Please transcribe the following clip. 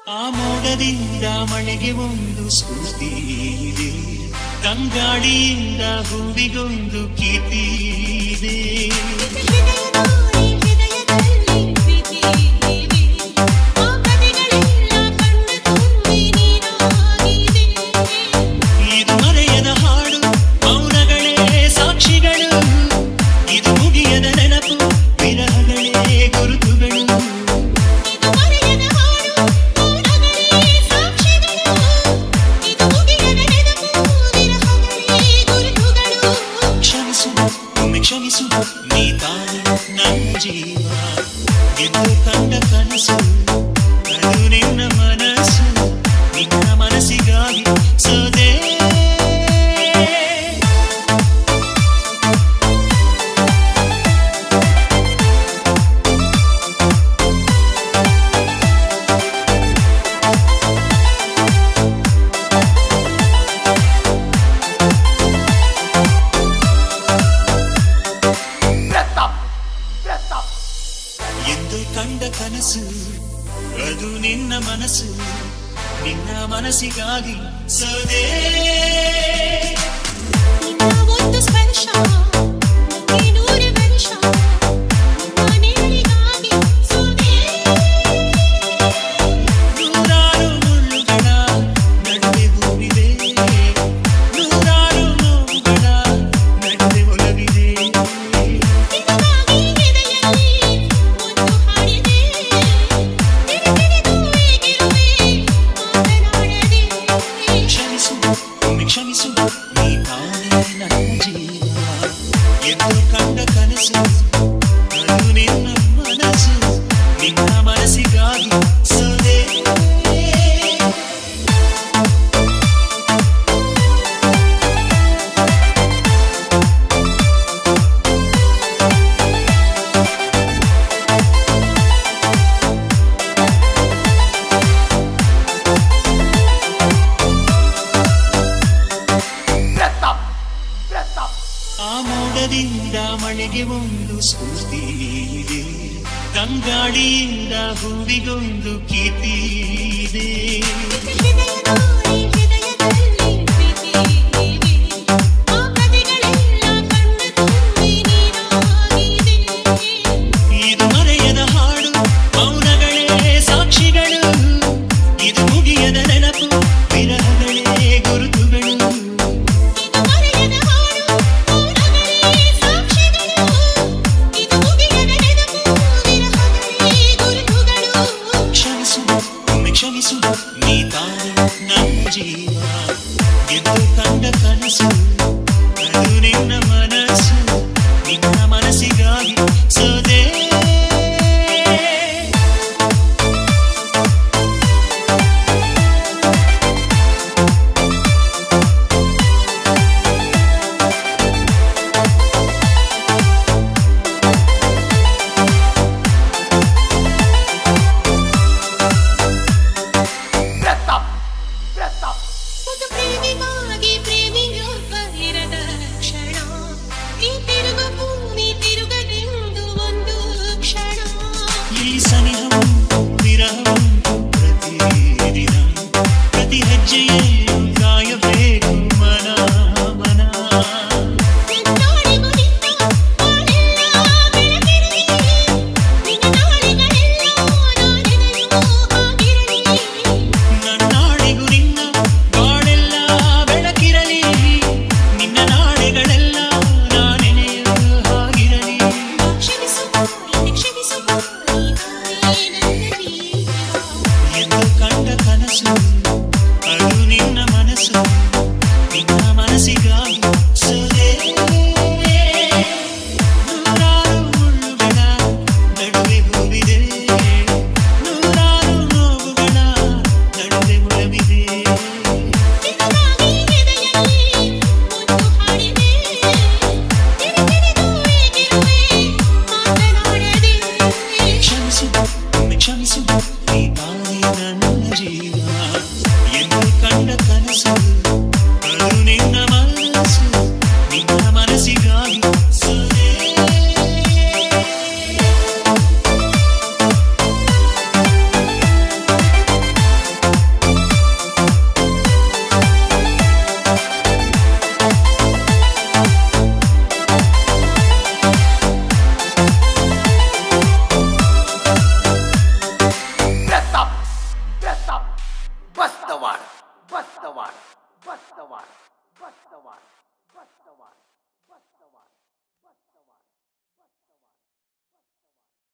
ಆ ಮೋಡದಿಂದ ಮಳೆಗೆ ಒಂದು ಸ್ಫೂರ್ತಿ ಇದೆ, ತಂಗಾಳಿಯಿಂದ ಹೂವಿಗೊಂದು ಕೀರ್ತಿ ಇದೆ. ಇದು ಮರೆಯದ ಹಾಡು, ಮೌನಗಳೇ ಸಾಕ್ಷಿಗಳು, ಇದು ಮುಗಿಯದ ನೆನಪು, ವಿರಹಗಳೇ ಗುರುತುಗಳು. ಕ್ಷಮಿಸು ನೀ ತಾನೆ ನನ್ನ ಜೀವ, ಗೆದ್ದು ಕಂಡ ಕನಸು ಅದು ನಿನ್ನ ಮನಸ್ಸು, ನಿನ್ನ ಮನಸ್ಸಿಗಾಗಿ ಸೋದೆ. ಎಂದು ಕಂಡ ಕನಸು ಅದು ನಿನ್ನ ಮನಸ್ಸು, ನಿನ್ನ ಮನಸ್ಸಿಗಾಗಿ ಸೋದೆ. ಒಂದು ಸ್ಪರ್ಶ ನೂರು ವರ್ಷ ಮನೆಗಳಿಗಾಗಿ ಸೋದೆ. ನೂರಾರು ಮುಳ್ಳುಗಳ ನಡುವೆ ಹೂವಿದೆ, ನೂರಾರು ನೋವುಗಳ ನಡುವೆ ಒಲವಿದೆ. ಕ್ಷಮಿಸು ನೀ ತಾನೇ ನನ್ನ ಜೀವ, ಎಂದು ಕಂಡ ಕನಸು ಅದು ನಿನ್ನ ಮನಸ್ಸು, ನಿನ್ನ ಮನಸ್ಸಿಗಾಗಿ ಸೋದೆ. ಆ ಮೋಡದಿಂದ ಮಳೆಗೆ ಒಂದು ಸ್ಫೂರ್ತಿ ಇದೆ, ತಂಗಾಳಿಯಿಂದ ಹೂವಿಗೊಂದು ಕೀರ್ತಿ ಇದೆ. ಇದು ಮರೆಯದ ಹಾಡು, ಮೌನಗಳೇ ಸಾಕ್ಷಿಗಳು, ಇದು ಮುಗಿಯದ ನೆನಪು, ವಿರಹಗಳೇ ಗುರುತುಗಳು. ಕ್ಷಮಿಸು ನೀ ತಾನೆ ನನ್ನ ಜೀವ, ಗೆದ್ದು ಕಂಡ ಕನಸು ಅದು ನಿನ್ನ ಮನಸ್ಸು, ನಿನ್ನ ಮನಸ್ಸಿಗಾಗಿ ಸೋದೆ. ಪ್ರೇಮಿಗಾಗಿ ಪ್ರೇಮಿಯೊಬ್ಬ ಇರದ ಕ್ಷಣ, ಈ ತಿರುಗು ಭೂಮಿ ತಿರುಗದೆಂದು ಒಂದು bust the one, bust the one, bust the one.